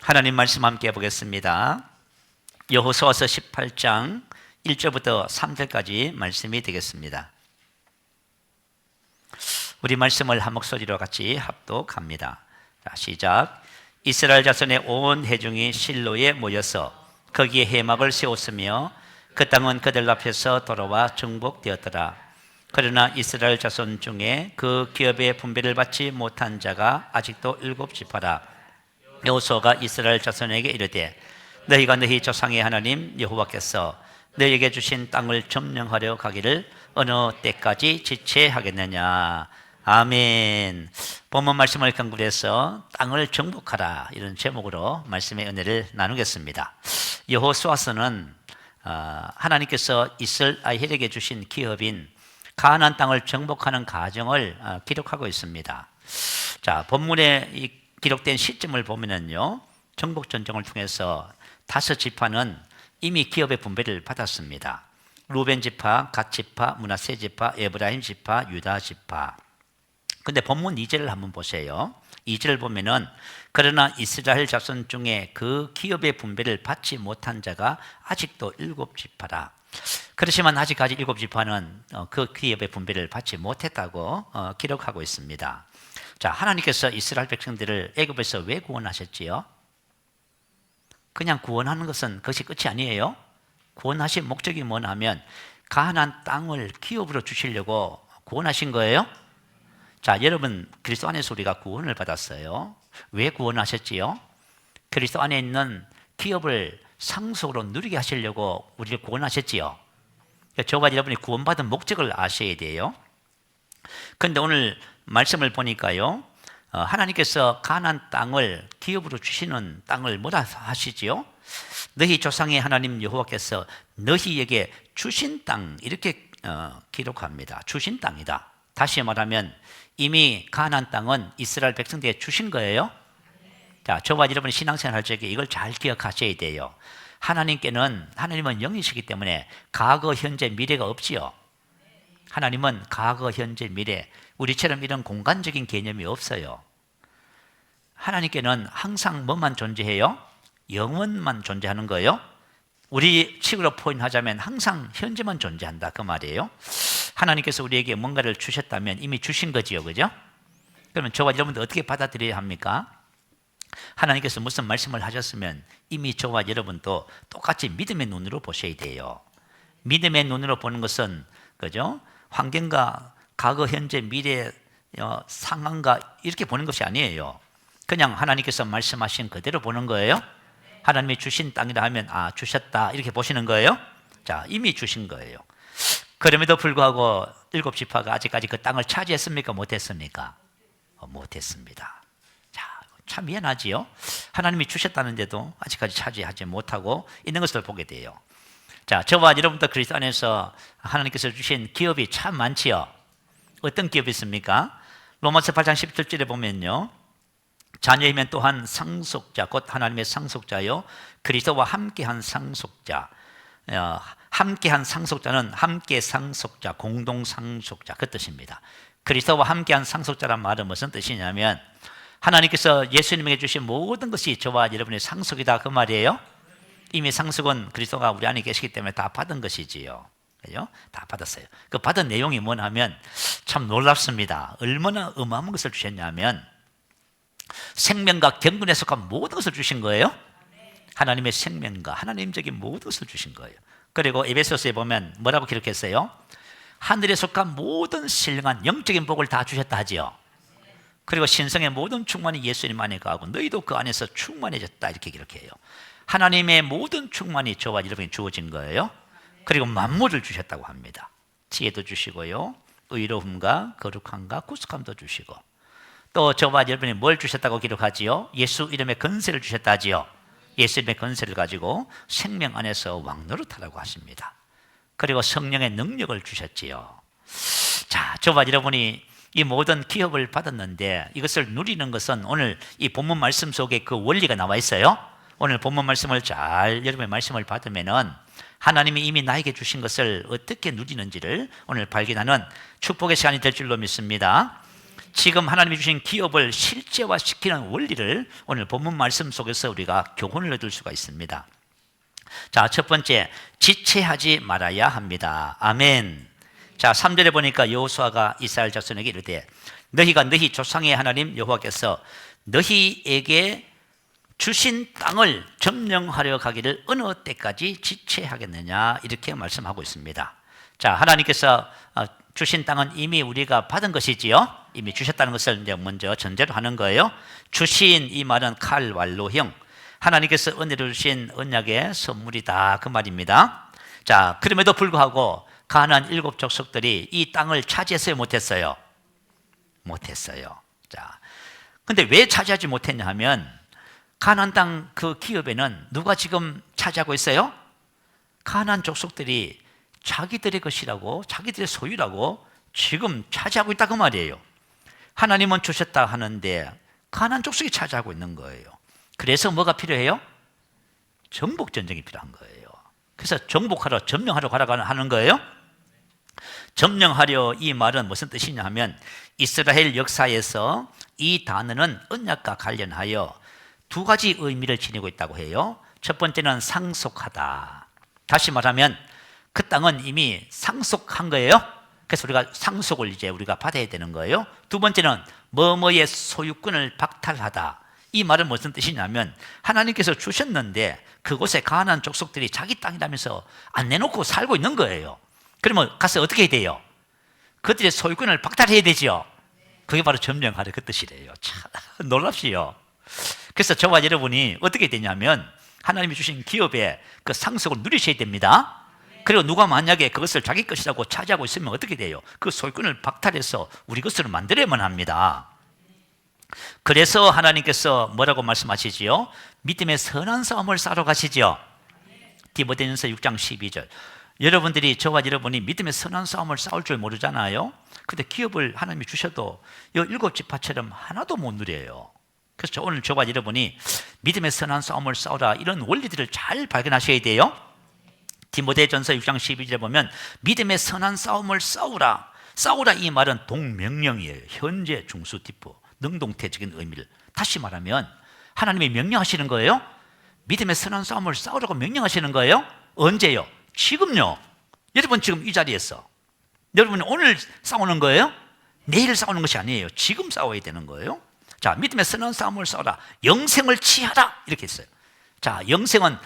하나님 말씀 함께 해보겠습니다. 여호수아서 18장 1절부터 3절까지 말씀이 되겠습니다. 우리 말씀을 한 목소리로 같이 합독합니다. 자, 시작. 이스라엘 자손의 온 회중이 실로에 모여서 거기에 회막을 세웠으며 그 땅은 그들 앞에서 돌아와 정복되었더라. 그러나 이스라엘 자손 중에 그 기업의 분배를 받지 못한 자가 아직도 7지파라. 여호수아가 이스라엘 자손에게 이르되 너희가 너희 조상의 하나님 여호와께서 너희에게 주신 땅을 점령하려 가기를 어느 때까지 지체하겠느냐. 아멘. 본문 말씀을 근거해서 땅을 정복하라, 이런 제목으로 말씀의 은혜를 나누겠습니다. 여호수아서는 하나님께서 이스라엘에게 주신 기업인 가나안 땅을 정복하는 과정을 기록하고 있습니다. 자, 본문에 기록된 시점을 보면은요, 정복 전쟁을 통해서 5지파는 이미 기업의 분배를 받았습니다. 루벤 지파, 갓 지파, 므낫세 지파, 에브라임 지파, 유다 지파. 근데 본문 2절을 한번 보세요. 2절을 보면은 그러나 이스라엘 자손 중에 그 기업의 분배를 받지 못한 자가 아직도 7지파라. 그렇지만 아직까지 7지파는 그 기업의 분배를 받지 못했다고 기록하고 있습니다. 자, 하나님께서 이스라엘 백성들을 애굽에서 왜 구원하셨지요? 그냥 구원하는 것은 그것이 끝이 아니에요. 구원하신 목적이 뭐냐면 가나안 땅을 기업으로 주시려고 구원하신 거예요. 자, 여러분, 그리스도 안에서 우리가 구원을 받았어요. 왜 구원하셨지요? 그리스도 안에 있는 기업을 상속으로 누리게 하시려고 우리를 구원하셨지요. 저와 여러분이 구원받은 목적을 아셔야 돼요. 그런데 오늘 말씀을 보니까요, 하나님께서 가나안 땅을 기업으로 주시는 땅을 뭐라 하시지요? 너희 조상의 하나님 여호와께서 너희에게 주신 땅, 이렇게 기록합니다. 주신 땅이다. 다시 말하면 이미 가나안 땅은 이스라엘 백성들에게 주신 거예요. 자, 저와 여러분이 신앙생활 할 적에 이걸 잘 기억하셔야 돼요. 하나님은 영이시기 때문에 과거, 현재, 미래가 없지요. 하나님은 과거, 현재, 미래, 우리처럼 이런 공간적인 개념이 없어요. 하나님께는 항상 뭐만 존재해요? 영원만 존재하는 거예요. 우리 식으로 표현하자면 항상 현재만 존재한다, 그 말이에요. 하나님께서 우리에게 뭔가를 주셨다면 이미 주신 거지요, 그죠? 그러면 저와 여러분들 어떻게 받아들여야 합니까? 하나님께서 무슨 말씀을 하셨으면 이미 저와 여러분도 똑같이 믿음의 눈으로 보셔야 돼요. 믿음의 눈으로 보는 것은, 그죠? 환경과 과거, 현재, 미래 상황과 이렇게 보는 것이 아니에요. 그냥 하나님께서 말씀하신 그대로 보는 거예요. 하나님이 주신 땅이라 하면 주셨다, 이렇게 보시는 거예요. 자, 이미 주신 거예요. 그럼에도 불구하고 7지파가 아직까지 그 땅을 차지했습니까? 못했습니까? 못했습니다. 자, 참 미안하지요. 하나님이 주셨다는데도 아직까지 차지하지 못하고 있는 것을 보게 돼요. 자, 저와 여러분도 그리스도 안에서 하나님께서 주신 기업이 참 많지요. 어떤 기업이 있습니까? 로마서 8장 17절에 보면요, 자녀이면 또한 상속자, 곧 하나님의 상속자요, 그리스도와 함께한 상속자. 함께한 상속자는 함께 상속자, 공동 상속자, 그 뜻입니다. 그리스도와 함께한 상속자란 말은 무슨 뜻이냐면 하나님께서 예수님에게 주신 모든 것이 저와 여러분의 상속이다, 그 말이에요. 이미 상속은 그리스도가 우리 안에 계시기 때문에 다 받은 것이지요. 그죠? 다 받았어요. 그 받은 내용이 뭐냐면 참 놀랍습니다. 얼마나 어마어마한 것을 주셨냐면 생명과 경건에 속한 모든 것을 주신 거예요. 하나님의 생명과 하나님적인 모든 것을 주신 거예요. 그리고 에베소서에 보면 뭐라고 기록했어요? 하늘에 속한 모든 신령한 영적인 복을 다 주셨다 하지요. 그리고 신성의 모든 충만이 예수님 안에 거하고 너희도 그 안에서 충만해졌다, 이렇게 기록해요. 하나님의 모든 충만이 저와 여러분이 주어진 거예요. 그리고 만물을 주셨다고 합니다. 지혜도 주시고요, 의로움과 거룩함과 구속함도 주시고, 또 저와 여러분이 뭘 주셨다고 기록하지요? 예수 이름의 권세를 주셨다 하지요. 예수 이름의 권세를 가지고 생명 안에서 왕노릇하라고 하십니다. 그리고 성령의 능력을 주셨지요. 자, 저와 여러분이 이 모든 기업을 받았는데 이것을 누리는 것은 오늘 이 본문 말씀 속에 그 원리가 나와 있어요. 오늘 본문 말씀을 잘 여러분의 말씀을 받으면은 하나님이 이미 나에게 주신 것을 어떻게 누리는지를 오늘 발견하는 축복의 시간이 될 줄로 믿습니다. 지금 하나님이 주신 기업을 실제화시키는 원리를 오늘 본문 말씀 속에서 우리가 교훈을 얻을 수가 있습니다. 자, 첫 번째, 지체하지 말아야 합니다. 아멘. 자, 3절에 보니까 여호수아가 이스라엘 자손에게 이르되 너희가 너희 조상의 하나님 여호와께서 너희에게 주신 땅을 점령하려 가기를 어느 때까지 지체하겠느냐, 이렇게 말씀하고 있습니다. 자, 하나님께서 주신 땅은 이미 우리가 받은 것이지요. 이미 주셨다는 것을 이제 먼저 전제로 하는 거예요. 주신 이 말은 칼왈로형, 하나님께서 은혜로 주신 언약의 선물이다, 그 말입니다. 자, 그럼에도 불구하고 가나안 7 족속들이 이 땅을 차지했어요, 못했어요? 못했어요. 자, 근데 왜 차지하지 못했냐 하면 가나안 땅 그 기업에는 누가 지금 차지하고 있어요? 가나안 족속들이 자기들의 것이라고, 자기들의 소유라고 지금 차지하고 있다, 그 말이에요. 하나님은 주셨다 하는데 가나안 족속이 차지하고 있는 거예요. 그래서 뭐가 필요해요? 정복 전쟁이 필요한 거예요. 그래서 정복하러, 점령하러 가라고 하는 거예요. 점령하려, 이 말은 무슨 뜻이냐 하면 이스라엘 역사에서 이 단어는 언약과 관련하여 2가지 의미를 지니고 있다고 해요. 첫 번째는 상속하다. 다시 말하면 그 땅은 이미 상속한 거예요. 그래서 우리가 상속을 이제 우리가 받아야 되는 거예요. 두 번째는 뭐뭐의 소유권을 박탈하다. 이 말은 무슨 뜻이냐면 하나님께서 주셨는데 그곳에 가나안 족속들이 자기 땅이라면서 안 내놓고 살고 있는 거예요. 그러면 가서 어떻게 해야 돼요? 그들의 소유권을 박탈해야 되죠. 그게 바로 점령하려, 그 뜻이래요. 참 놀랍시요. 그래서 저와 여러분이 어떻게 되냐면 하나님이 주신 기업의 그 상속을 누리셔야 됩니다. 그리고 누가 만약에 그것을 자기 것이라고 차지하고 있으면 어떻게 돼요? 그 소유권을 박탈해서 우리 것으로 만들어야만 합니다. 그래서 하나님께서 뭐라고 말씀하시지요? 믿음의 선한 싸움을 싸러 가시죠. 디모데전서 6장 12절. 여러분들이, 저와 여러분이 믿음의 선한 싸움을 싸울 줄 모르잖아요. 근데 기업을 하나님이 주셔도 이 7지파처럼 하나도 못 누려요. 그래서 오늘 저와 여러분이 믿음의 선한 싸움을 싸우라, 이런 원리들을 잘 발견하셔야 돼요. 디모데전서 6장 12절에 보면 믿음의 선한 싸움을 싸우라. 싸우라, 이 말은 동명령이에요. 현재 중수 뒷부, 능동태적인 의미를. 다시 말하면 하나님이 명령하시는 거예요. 믿음의 선한 싸움을 싸우라고 명령하시는 거예요. 언제요? 지금요. 여러분 지금 이 자리에서 여러분이 오늘 싸우는 거예요? 내일 싸우는 것이 아니에요. 지금 싸워야 되는 거예요. 자, 믿음의 선한 싸움을 싸우라. 영생을 취하라, 이렇게 했어요. 자, 영생은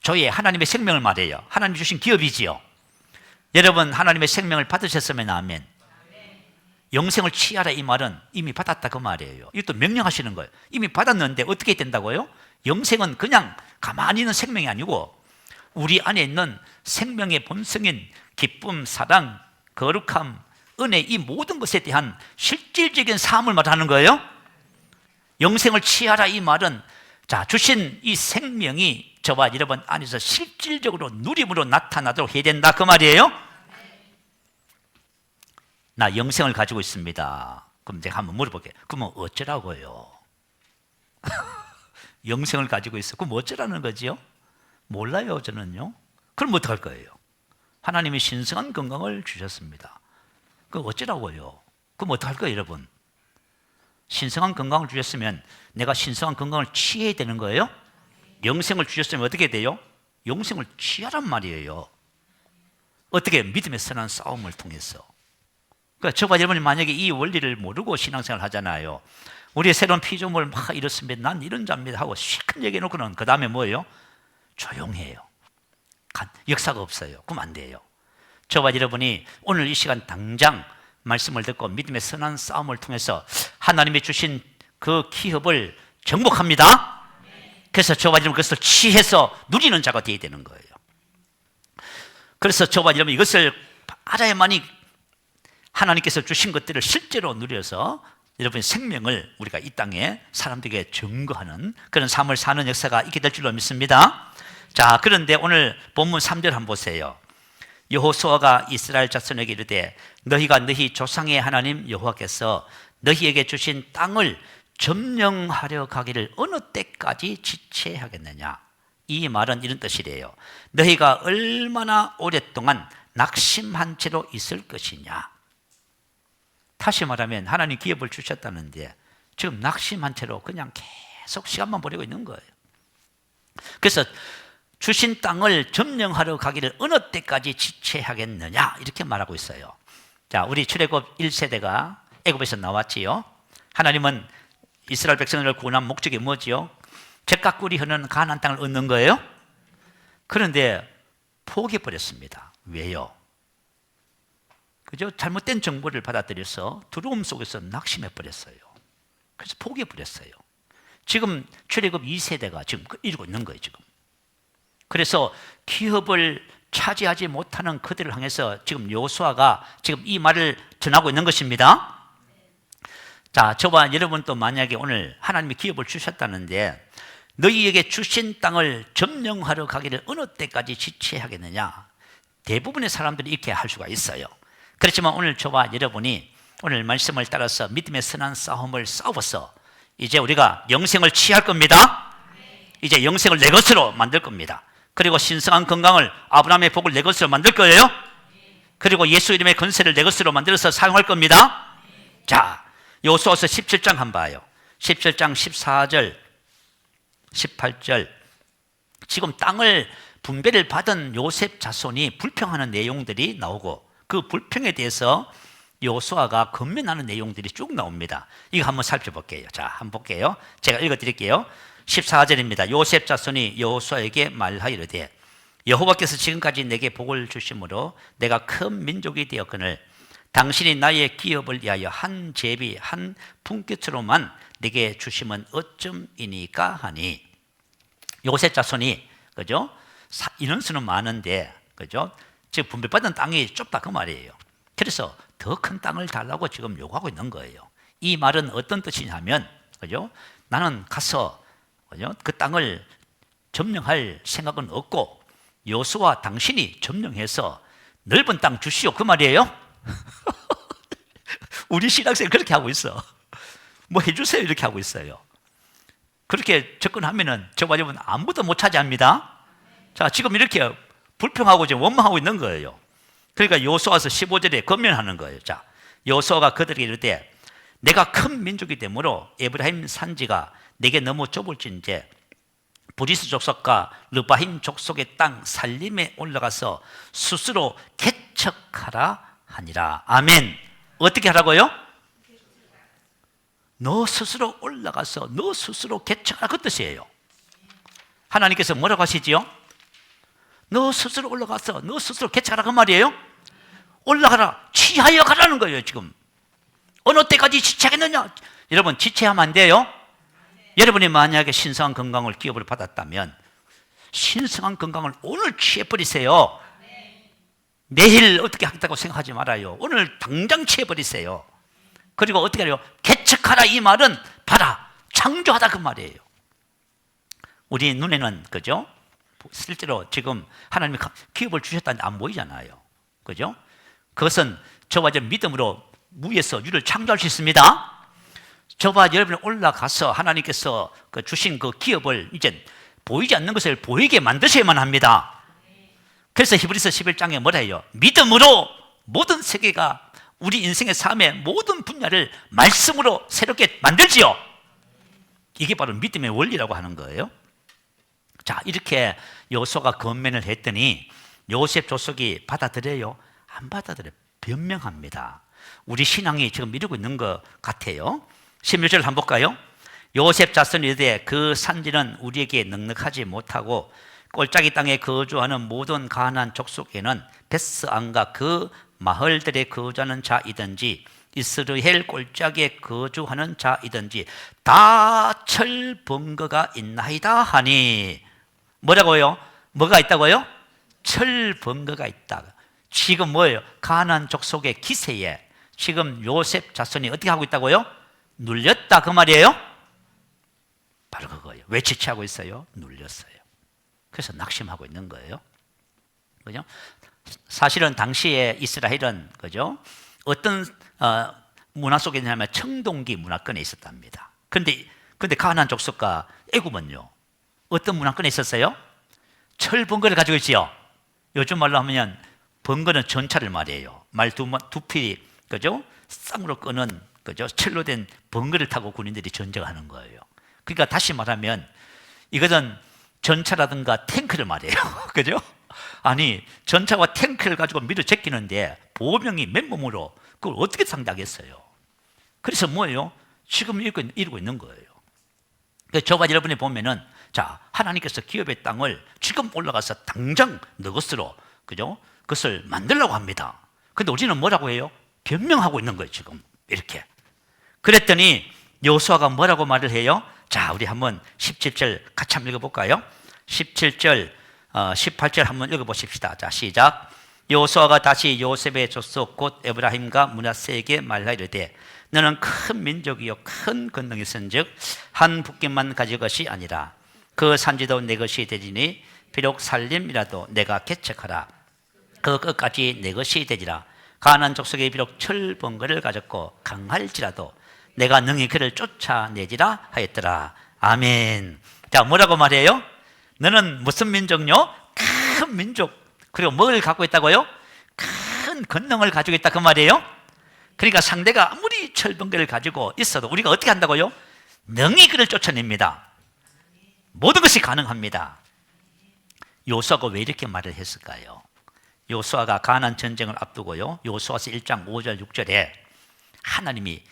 저의 하나님의 생명을 말해요. 하나님 주신 기업이지요. 여러분 하나님의 생명을 받으셨으면 아멘. 영생을 취하라, 이 말은 이미 받았다, 그 말이에요. 이것도 명령하시는 거예요. 이미 받았는데 어떻게 된다고요? 영생은 그냥 가만히 있는 생명이 아니고 우리 안에 있는 생명의 본성인 기쁨, 사랑, 거룩함, 은혜, 이 모든 것에 대한 실질적인 삶을 말하는 거예요. 영생을 취하라, 이 말은 자, 주신 이 생명이 저와 여러분 안에서 실질적으로 누림으로 나타나도록 해야 된다, 그 말이에요. 나 영생을 가지고 있습니다. 그럼 제가 한번 물어볼게요. 그러면 어쩌라고요? 영생을 가지고 있어. 그럼 어쩌라는 거지요? 몰라요, 저는요. 그럼 어떡할 거예요? 하나님이 신성한 건강을 주셨습니다. 그럼 어쩌라고요? 그럼 어떡할 거예요, 여러분? 신성한 건강을 주셨으면 내가 신성한 건강을 취해야 되는 거예요? 영생을 주셨으면 어떻게 돼요? 영생을 취하란 말이에요. 어떻게? 믿음의 선한 싸움을 통해서. 그러니까 저와 여러분이 만약에 이 원리를 모르고 신앙생활을 하잖아요. 우리의 새로운 피조물 막 이렇습니다, 난 이런 자입니다 하고 시큰 얘기해놓고는 그 다음에 뭐예요? 조용해요. 역사가 없어요. 그럼 안 돼요. 저와 여러분이 오늘 이 시간 당장 말씀을 듣고 믿음의 선한 싸움을 통해서 하나님이 주신 그 기업을 정복합니다. 그래서 저와 여러분 그것을 취해서 누리는 자가 되어야 되는 거예요. 그래서 저와 여러분 이것을 알아야만이 하나님께서 주신 것들을 실제로 누려서 여러분의 생명을 우리가 이 땅에 사람들에게 증거하는 그런 삶을 사는 역사가 있게 될 줄로 믿습니다. 자, 그런데 오늘 본문 3절 한번 보세요. 여호수아가 이스라엘 자손에게 이르되 너희가 너희 조상의 하나님 여호와께서 너희에게 주신 땅을 점령하려 가기를 어느 때까지 지체하겠느냐. 이 말은 이런 뜻이래요. 너희가 얼마나 오랫동안 낙심한 채로 있을 것이냐. 다시 말하면 하나님 기업을 주셨다는데 지금 낙심한 채로 그냥 계속 시간만 보내고 있는 거예요. 그래서 주신 땅을 점령하러 가기를 어느 때까지 지체하겠느냐 이렇게 말하고 있어요. 자, 우리 출애굽 1세대가 애굽에서 나왔지요. 하나님은 이스라엘 백성을 구원한 목적이 뭐지요? 젖과 꿀이 흐르는 가나안 땅을 얻는 거예요. 그런데 포기해버렸습니다. 왜요? 그죠? 잘못된 정보를 받아들여서 두려움 속에서 낙심해버렸어요. 그래서 포기해버렸어요. 지금 출애굽 2세대가 지금 이루고 있는 거예요. 지금. 그래서 기업을 차지하지 못하는 그들을 향해서 지금 여호수아가 지금 이 말을 전하고 있는 것입니다. 자, 저와 여러분도 만약에 오늘 하나님이 기업을 주셨다는데 너희에게 주신 땅을 점령하러 가기를 어느 때까지 지체하겠느냐? 대부분의 사람들이 이렇게 할 수가 있어요. 그렇지만 오늘 저와 여러분이 오늘 말씀을 따라서 믿음의 선한 싸움을 싸워서 이제 우리가 영생을 취할 겁니다. 이제 영생을 내 것으로 만들 겁니다. 그리고 신성한 건강을, 아브라함의 복을 내 것으로 만들 거예요. 그리고 예수 이름의 권세를 내 것으로 만들어서 사용할 겁니다. 자, 여호수아서 17장 한번 봐요. 17장 14절 18절. 지금 땅을 분배를 받은 요셉 자손이 불평하는 내용들이 나오고 그 불평에 대해서 여호수아가 권면하는 내용들이 쭉 나옵니다. 이거 한번 살펴볼게요. 자, 한번 볼게요. 제가 읽어드릴게요. 14절입니다. 요셉 자손이 여호수아에게 말하이르되 여호와께서 지금까지 내게 복을 주심으로 내가 큰 민족이 되었거늘 당신이 나의 기업을 위하여 한 제비 한 품깃으로만 내게 주심은 어쩜이니까 하니. 요셉 자손이 그죠? 인원수는 많은데 그죠? 지금 분배받은 땅이 좁다 그 말이에요. 그래서 더 큰 땅을 달라고 지금 요구하고 있는 거예요. 이 말은 어떤 뜻이냐면 그죠? 나는 가서 그죠? 그 땅을 점령할 생각은 없고 여호수아 당신이 점령해서 넓은 땅 주시오 그 말이에요. 우리 신학생이 그렇게 하고 있어. 뭐 해주세요 이렇게 하고 있어요. 그렇게 접근하면은 저와 여러분 아무도 못 차지합니다. 자, 지금 이렇게 불평하고 지금 원망하고 있는 거예요. 그러니까 여호수아서 15절에 권면하는 거예요. 자, 여호수아가 그들에게 이르되 내가 큰 민족이 되므로 에브라임 산지가 내게 너무 좁을진데 브리스 족속과 르바힘 족속의 땅 살림에 올라가서 스스로 개척하라 하니라. 아멘. 어떻게 하라고요? 너 스스로 올라가서 너 스스로 개척하라 그 뜻이에요. 하나님께서 뭐라고 하시지요? 너 스스로 올라가서 너 스스로 개척하라 그 말이에요. 올라가라, 취하여 가라는 거예요. 지금 어느 때까지 지체하겠느냐? 여러분 지체하면 안 돼요. 여러분이 만약에 신성한 건강을 기업으로 받았다면 신성한 건강을 오늘 취해버리세요. 내일 어떻게 하겠다고 생각하지 말아요. 오늘 당장 취해버리세요. 그리고 어떻게 해요? 개척하라 이 말은 봐라, 창조하다 그 말이에요. 우리 눈에는 그죠? 실제로 지금 하나님이 기업을 주셨다는데 안 보이잖아요. 그죠? 그것은 저와 저 믿음으로 무에서 유를 창조할 수 있습니다. 저와 여러분이 올라가서 하나님께서 주신 그 기업을 이제 보이지 않는 것을 보이게 만드셔야만 합니다. 그래서 히브리서 11장에 뭐라 해요? 믿음으로 모든 세계가 우리 인생의 삶의 모든 분야를 말씀으로 새롭게 만들지요. 이게 바로 믿음의 원리라고 하는 거예요. 자, 이렇게 여호수아가 권면을 했더니 요셉 족속이 받아들여요? 안 받아들여요. 변명합니다. 우리 신앙이 지금 이루고 있는 것 같아요. 16절 한번 볼까요? 요셉 자손이 이르되 그 산지는 우리에게 넉넉하지 못하고 꼴짝이 땅에 거주하는 모든 가나안 족속에는 베스안과 그 마을들에 거주하는 자이든지 이스라엘 꼴짝에 거주하는 자이든지 다 철번거가 있나이다 하니. 뭐라고요? 뭐가 있다고요? 철번거가 있다. 지금 뭐예요? 가나안 족속의 기세에 지금 요셉 자손이 어떻게 하고 있다고요? 눌렸다 그 말이에요? 바로 그거예요. 왜 지체하고 있어요? 눌렸어요. 그래서 낙심하고 있는 거예요. 그죠? 사실은 당시에 이스라엘은 그죠? 어떤 문화 속에 있냐면 청동기 문화권에 있었답니다. 근데 가나안 족속과 애굽은요 어떤 문화권에 있었어요? 철번거를 가지고 있지요. 요즘 말로 하면 번거는 전차를 말이에요. 말 두 필이 그죠? 쌍으로 끄는 그죠? 철로 된 번개를 타고 군인들이 전쟁하는 거예요. 그러니까 다시 말하면 이것은 전차라든가 탱크를 말해요. 그죠? 아니, 전차와 탱크를 가지고 밀어 제끼는데 보병이 맨몸으로 그걸 어떻게 상대하겠어요? 그래서 뭐예요? 지금 이러고 있는 거예요. 그래서 저와 여러분이 보면은, 자, 하나님께서 기업의 땅을 지금 올라가서 당장 너 것으로, 그죠? 그것을 만들려고 합니다. 근데 우리는 뭐라고 해요? 변명하고 있는 거예요, 지금. 이렇게. 그랬더니 여호수아가 뭐라고 말을 해요? 자, 우리 한번 17절 같이 한번 읽어볼까요? 17절, 18절 한번 읽어보십시다. 자, 시작. 여호수아가 다시 요셉의 족속 곧 에브라임과 므낫세에게 말하 이르되 너는 큰 민족이요 큰 권능이 있은즉 한 북경만 가질 것이 아니라 그 산지도 내 것이 되리니 비록 살림이라도 내가 개척하라 그 끝까지 내 것이 되리라. 가나안 족속에 비록 철번거를 가졌고 강할지라도 내가 능히 그를 쫓아내리라 하였더라. 아멘. 자, 뭐라고 말해요? 너는 무슨 민족요? 큰 민족. 그리고 뭘 갖고 있다고요? 큰 권능을 가지고 있다 그 말이에요. 그러니까 상대가 아무리 철번개를 가지고 있어도 우리가 어떻게 한다고요? 능히 그를 쫓아냅니다. 모든 것이 가능합니다. 여호수아가 왜 이렇게 말을 했을까요? 여호수아가 가나안 전쟁을 앞두고요, 여호수아서 1장 5절 6절에 하나님이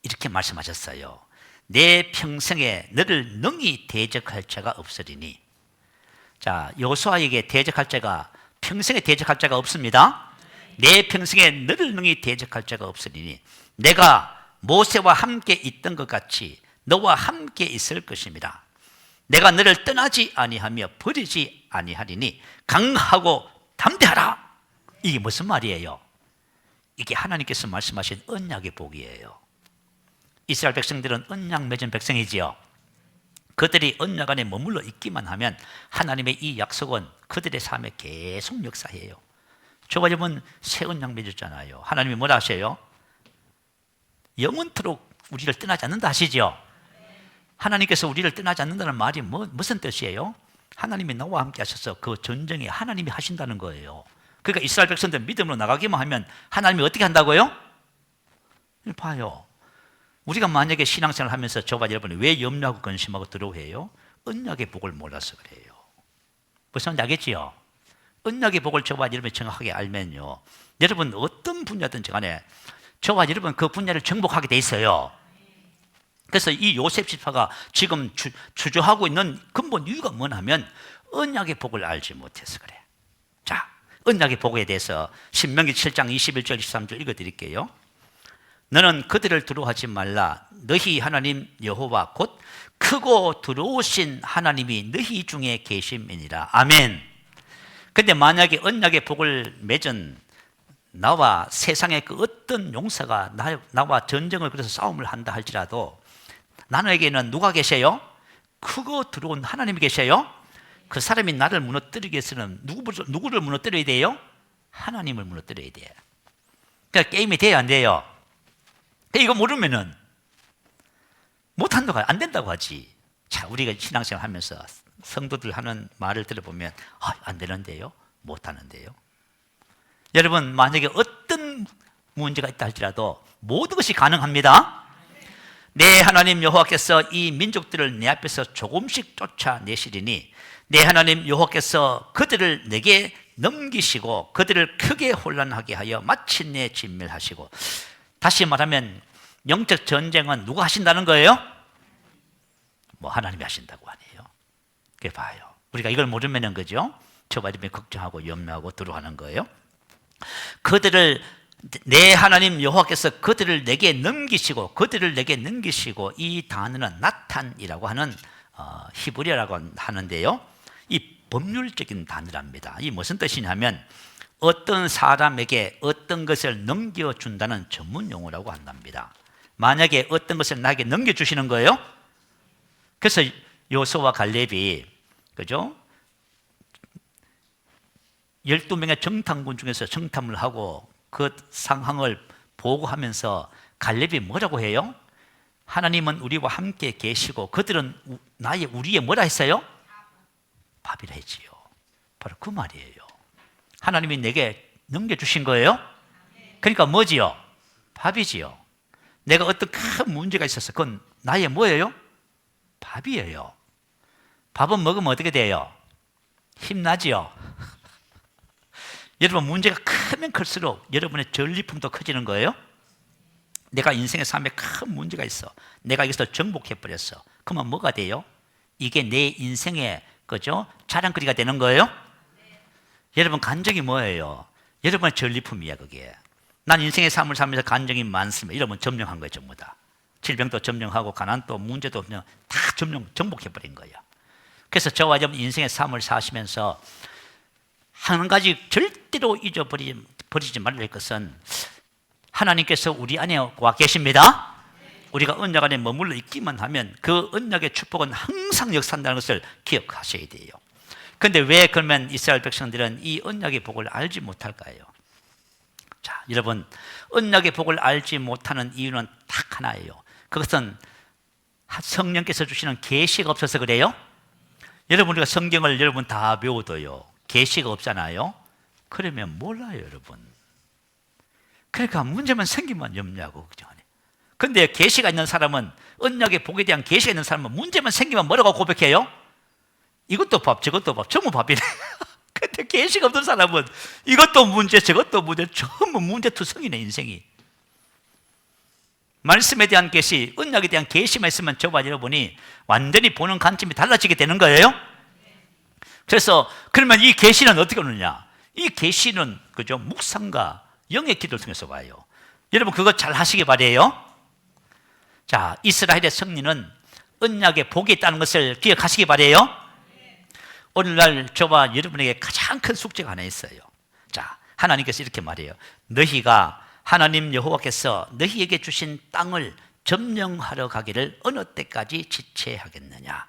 이렇게 말씀하셨어요. 내 평생에 너를 능히 대적할 자가 없으리니. 자, 여호수아에게 대적할 자가, 평생에 대적할 자가 없습니다. 내 평생에 너를 능히 대적할 자가 없으리니 내가 모세와 함께 있던 것 같이 너와 함께 있을 것입니다. 내가 너를 떠나지 아니하며 버리지 아니하리니 강하고 담대하라. 이게 무슨 말이에요? 이게 하나님께서 말씀하신 언약의 복이에요. 이스라엘 백성들은 언약 맺은 백성이지요. 그들이 언약 안에 머물러 있기만 하면 하나님의 이 약속은 그들의 삶에 계속 역사해요. 저와 여러분 새 언약 맺었잖아요. 하나님이 뭐라 하세요? 영원토록 우리를 떠나지 않는다 하시죠. 하나님께서 우리를 떠나지 않는다는 말이 무슨 뜻이에요? 하나님이 나와 함께 하셔서 그 전쟁에 하나님이 하신다는 거예요. 그러니까 이스라엘 백성들 믿음으로 나가기만 하면 하나님이 어떻게 한다고요? 봐요. 우리가 만약에 신앙생활을 하면서 저와 여러분이 왜 염려하고 근심하고 두려워해요? 언약의 복을 몰라서 그래요. 무슨 말인지 알겠지요? 언약의 복을 저와 여러분이 정확하게 알면요, 여러분 어떤 분야든지 간에 저와 여러분 그 분야를 정복하게 돼 있어요. 그래서 이 요셉 지파가 지금 주저하고 있는 근본 이유가 뭐냐면 언약의 복을 알지 못해서 그래. 자, 언약의 복에 대해서 신명기 7장 21절 23절 읽어드릴게요. 너는 그들을 두려워하지 말라. 너희 하나님 여호와 곧 크고 두려우신 하나님이 너희 중에 계심이니라. 아멘. 근데 만약에 언약의 복을 맺은 나와 세상의 그 어떤 용사가 나와 전쟁을 그래서 싸움을 한다 할지라도 나에게는 누가 계세요? 크고 두려운 하나님이 계세요. 그 사람이 나를 무너뜨리기 위해서는 누구를 무너뜨려야 돼요? 하나님을 무너뜨려야 돼요. 그러니까 게임이 돼야 안 돼요? 이거 모르면은 못한다고, 안 된다고 하지. 자, 우리가 신앙생활 하면서 성도들 하는 말을 들어보면 안 되는데요? 못하는데요? 여러분, 만약에 어떤 문제가 있다 할지라도 모든 것이 가능합니다. 내 하나님 여호와께서 이 민족들을 내 앞에서 조금씩 쫓아내시리니 내 하나님 여호와께서 그들을 내게 넘기시고 그들을 크게 혼란하게 하여 마침내 진멸하시고. 다시 말하면 영적 전쟁은 누가 하신다는 거예요? 하나님이 하신다고 하네요. 그게 봐요. 우리가 이걸 모르면은 그죠? 저와 여러분이 걱정하고 염려하고 두려워하는 거예요. 그들을 내 하나님 여호와께서 그들을 내게 넘기시고 이 단어는 나탄이라고 하는 히브리어라고 하는데요, 이 법률적인 단어랍니다. 이 무슨 뜻이냐면 어떤 사람에게 어떤 것을 넘겨준다는 전문 용어라고 한답니다. 만약에 어떤 것을 나에게 넘겨주시는 거예요. 그래서 여호수아와 갈렙이 그죠? 12명의 정탐군 중에서 정탐을 하고 그 상황을 보고하면서 갈렙이 뭐라고 해요? 하나님은 우리와 함께 계시고 그들은 우리의 뭐라 했어요? 밥이라 했지요. 바로 그 말이에요. 하나님이 내게 넘겨주신 거예요. 그러니까 뭐지요? 밥이지요. 내가 어떤 큰 문제가 있어서 그건 나의 뭐예요? 밥이에요. 밥은 먹으면 어떻게 돼요? 힘나지요. 여러분, 문제가 크면 클수록 여러분의 전리품도 커지는 거예요. 내가 인생의 삶에 큰 문제가 있어. 내가 이것을 정복해버렸어. 그러면 뭐가 돼요? 이게 내 인생의 그죠? 자랑거리가 되는 거예요. 여러분, 간증이 뭐예요? 여러분의 전리품이야 그게. 난 인생의 삶을 살면서 간증이 많습니다. 이러면 점령한 거예요. 전부 다. 질병도 점령하고 가난도 문제도 다 정복해버린 거예요. 그래서 저와 여러분 인생의 삶을 사시면서 한 가지 절대로 버리지 말아야 할 것은 하나님께서 우리 안에 와 계십니다. 우리가 언약 안에 머물러 있기만 하면 그 언약의 축복은 항상 역사한다는 것을 기억하셔야 돼요. 그런데 왜 그러면 이스라엘 백성들은 이 언약의 복을 알지 못할까요? 자, 여러분, 언약의 복을 알지 못하는 이유는 딱 하나예요. 그것은 성령께서 주시는 계시가 없어서 그래요. 여러분, 우리가 성경을 여러분 다 배워도요, 계시가 없잖아요. 그러면 몰라요, 여러분. 그러니까 문제만 생기면 염려하고 걱정하네. 근데 계시가 있는 사람은, 언약의 복에 대한 계시가 있는 사람은 문제만 생기면 뭐라고 고백해요? 이것도 밥, 저것도 밥, 전부 밥이네. 근데 계시가 없는 사람은 이것도 문제, 저것도 문제, 전부 문제투성이네, 인생이. 말씀에 대한 계시, 언약에 대한 계시만 있으면 저와 여러분이 완전히 보는 관점이 달라지게 되는 거예요. 그래서 그러면 이 계시는 어떻게 오느냐? 이 계시는 그죠? 묵상과 영의 기도를 통해서 와요. 여러분, 그거 잘 하시기 바래요. 자, 이스라엘의 승리는 언약의 복이 있다는 것을 기억하시기 바래요. 오늘날 저와 여러분에게 가장 큰 숙제가 하나 있어요. 자, 하나님께서 이렇게 말해요. 너희가 하나님 여호와께서 너희에게 주신 땅을 점령하러 가기를 어느 때까지 지체하겠느냐?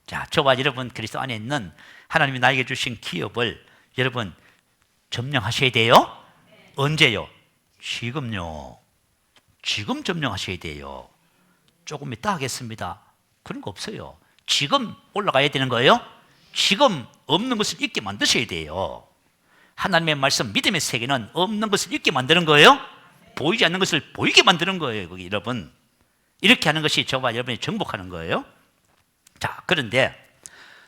자, 저와 여러분 그리스도 안에 있는 하나님이 나에게 주신 기업을 여러분 점령하셔야 돼요. 언제요? 지금요. 지금 점령하셔야 돼요. 조금 이따 하겠습니다. 그런 거 없어요. 지금 올라가야 되는 거예요. 지금 없는 것을 있게 만드셔야 돼요. 하나님의 말씀, 믿음의 세계는 없는 것을 있게 만드는 거예요. 보이지 않는 것을 보이게 만드는 거예요. 거기 여러분, 이렇게 하는 것이 저와 여러분이 정복하는 거예요. 자, 그런데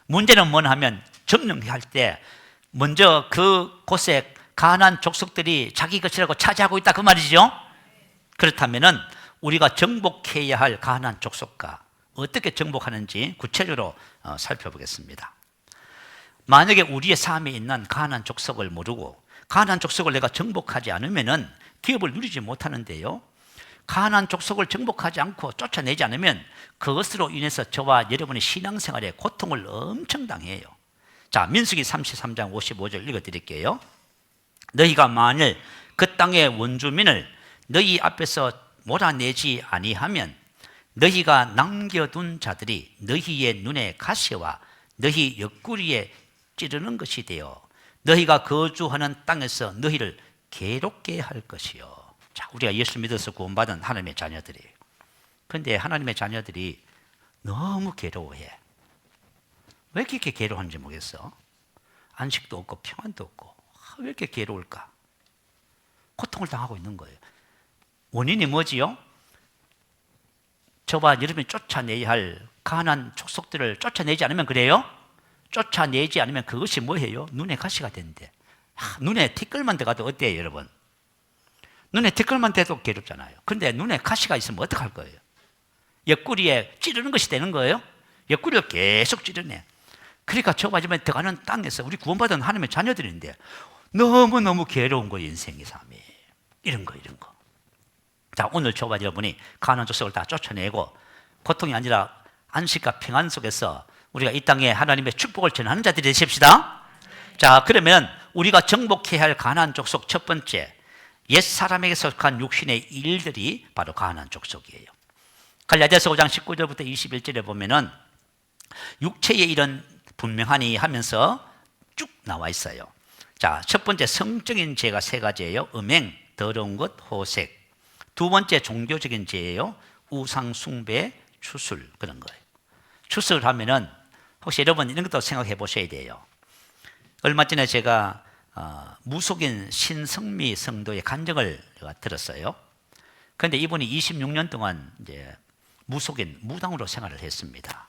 문제는 뭐냐 하면 점령할 때 먼저 그곳에 가나안 족속들이 자기 것이라고 차지하고 있다 그 말이죠. 그렇다면은 우리가 정복해야 할 가나안 족속과 어떻게 정복하는지 구체적으로 살펴보겠습니다. 만약에 우리의 삶에 있는 가나안 족속을 모르고 가나안 족속을 내가 정복하지 않으면은 기업을 누리지 못하는데요, 가나안 족속을 정복하지 않고 쫓아내지 않으면 그것으로 인해서 저와 여러분의 신앙생활에 고통을 엄청 당해요. 자, 민수기 33장 55절 읽어드릴게요. 너희가 만일 그 땅의 원주민을 너희 앞에서 몰아내지 아니하면 너희가 남겨둔 자들이 너희의 눈에 가시와 너희 옆구리에 찌르는 것이 되어 너희가 거주하는 땅에서 너희를 괴롭게 할 것이요. 자, 우리가 예수 믿어서 구원받은 하나님의 자녀들이에요. 그런데 하나님의 자녀들이 너무 괴로워해. 왜 이렇게 괴로워하는지 모르겠어. 안식도 없고 평안도 없고 왜 이렇게 괴로울까? 고통을 당하고 있는 거예요. 원인이 뭐지요? 저와 여러분이 쫓아내야 할 가나안 족속들을 쫓아내지 않으면 그래요? 쫓아내지 않으면 그것이 뭐예요? 눈에 가시가 된대. 눈에 티끌만 들어가도 어때요, 여러분? 눈에 티끌만 대도 괴롭잖아요. 그런데 눈에 가시가 있으면 어떡할 거예요? 옆구리에 찌르는 것이 되는 거예요? 옆구리를 계속 찌르네. 그러니까 저와 여러분이 들어가는 땅에서 우리 구원받은 하나님의 자녀들인데 너무너무 괴로운 거예요, 인생의 삶이. 이런 거. 자, 오늘 저와 여러분이 가나안 족속을 다 쫓아내고 고통이 아니라 안식과 평안 속에서 우리가 이 땅에 하나님의 축복을 전하는 자들이 되십시다. 자, 그러면 우리가 정복해야 할 가나안 족속 첫 번째, 옛사람에게 속한 육신의 일들이 바로 가나안 족속이에요. 갈라디아서 5장 19절부터 21절에 보면은 육체의 일은 분명하니 하면서 쭉 나와 있어요. 자, 첫 번째 성적인 죄가 세 가지예요. 음행, 더러운 것, 호색. 두 번째 종교적인 죄예요. 우상 숭배, 추술, 그런 거예요. 추술하면은 혹시 여러분 이런 것도 생각해 보셔야 돼요. 얼마 전에 제가 무속인 신성미 성도의 간증을 제가 들었어요. 그런데 이분이 26년 동안 이제 무속인 무당으로 생활을 했습니다.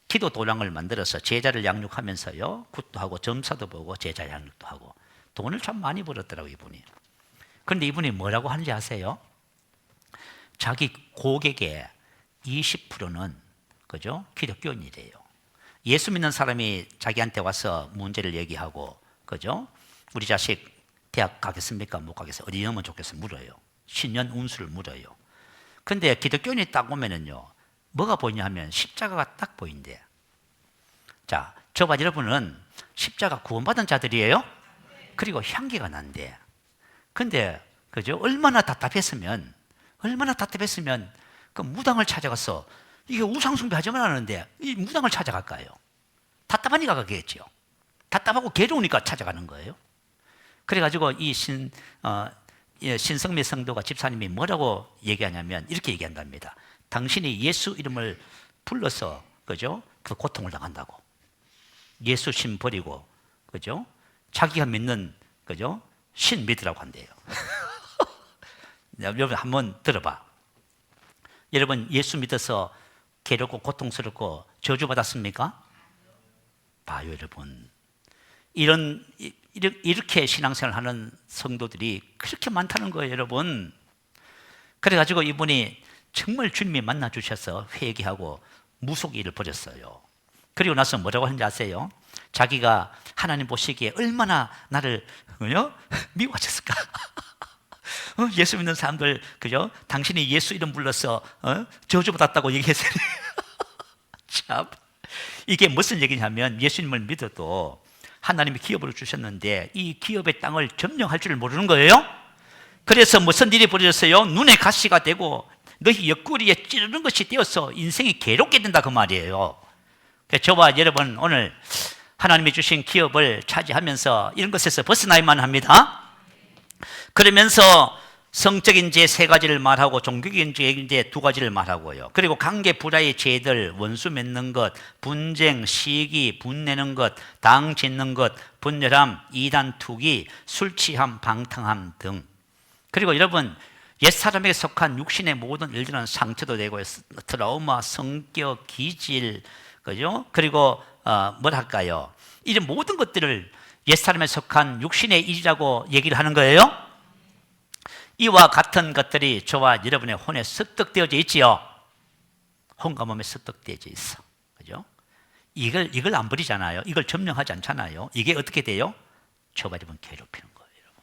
기도 도량을 만들어서 제자를 양육하면서요, 굿도 하고 점사도 보고 제자 양육도 하고 돈을 참 많이 벌었더라고요, 이분이. 그런데 이분이 뭐라고 하는지 아세요? 자기 고객의 20%는 그죠? 기독교인이래요. 예수 믿는 사람이 자기한테 와서 문제를 얘기하고, 그죠? 우리 자식 대학 가겠습니까? 못 가겠어요? 어디 넣으면 좋겠어요? 물어요. 신년 운수를 물어요. 근데 기독교인이 딱 오면은요, 뭐가 보이냐 하면 십자가가 딱 보인대. 자, 저와 여러분은 십자가 구원받은 자들이에요? 그리고 향기가 난대. 근데, 그죠? 얼마나 답답했으면 그 무당을 찾아가서 이게 우상숭배 하지만 하는데 이 무당을 찾아갈까요? 답답하니까 가겠죠. 답답하고 괴로우니까 찾아가는 거예요. 그래가지고 이 신성미 성도가 집사님이 뭐라고 얘기하냐면 이렇게 얘기한답니다. 당신이 예수 이름을 불러서 그죠? 그 고통을 당한다고. 예수 신 버리고 그죠? 자기가 믿는 그죠? 신 믿으라고 한대요. 여러분 한번 들어봐. 여러분 예수 믿어서 괴롭고 고통스럽고 저주받았습니까? 봐요, 여러분. 이렇게 신앙생활을 하는 성도들이 그렇게 많다는 거예요, 여러분. 그래가지고 이분이 정말 주님이 만나주셔서 회개하고 무속일을 버렸어요. 그리고 나서 뭐라고 하는지 아세요? 자기가 하나님 보시기에 얼마나 나를 미워하셨을까? 예수 믿는 사람들, 그죠? 당신이 예수 이름 불러서 저주받았다고 얘기했어요. 참, 이게 무슨 얘기냐면 예수님을 믿어도 하나님이 기업을 주셨는데 이 기업의 땅을 점령할 줄 모르는 거예요. 그래서 무슨 일이 벌어졌어요? 눈에 가시가 되고 너희 옆구리에 찌르는 것이 되어서 인생이 괴롭게 된다 그 말이에요. 그래서 저와 여러분 오늘 하나님이 주신 기업을 차지하면서 이런 것에서 벗어나야만 합니다. 그러면서 성적인 죄 3가지를 말하고 종교적인 죄 2가지를 말하고요. 그리고 관계 불화의 죄들, 원수 맺는 것, 분쟁, 시기, 분내는 것, 당 짓는 것, 분열함, 이단 투기, 술 취함, 방탕함 등. 그리고 여러분 옛사람에게 속한 육신의 모든 일들은 상처도 되고 트라우마, 성격, 기질, 그죠? 그리고 뭐랄까요? 이런 모든 것들을 옛사람에 속한 육신의 일이라고 얘기를 하는 거예요. 이와 같은 것들이 저와 여러분의 혼에 습득되어져 있지요. 혼과 몸에 습득되어져 있어. 그죠? 이걸 안 버리잖아요. 이걸 점령하지 않잖아요. 이게 어떻게 돼요? 저와 여러분 괴롭히는 거예요, 여러분.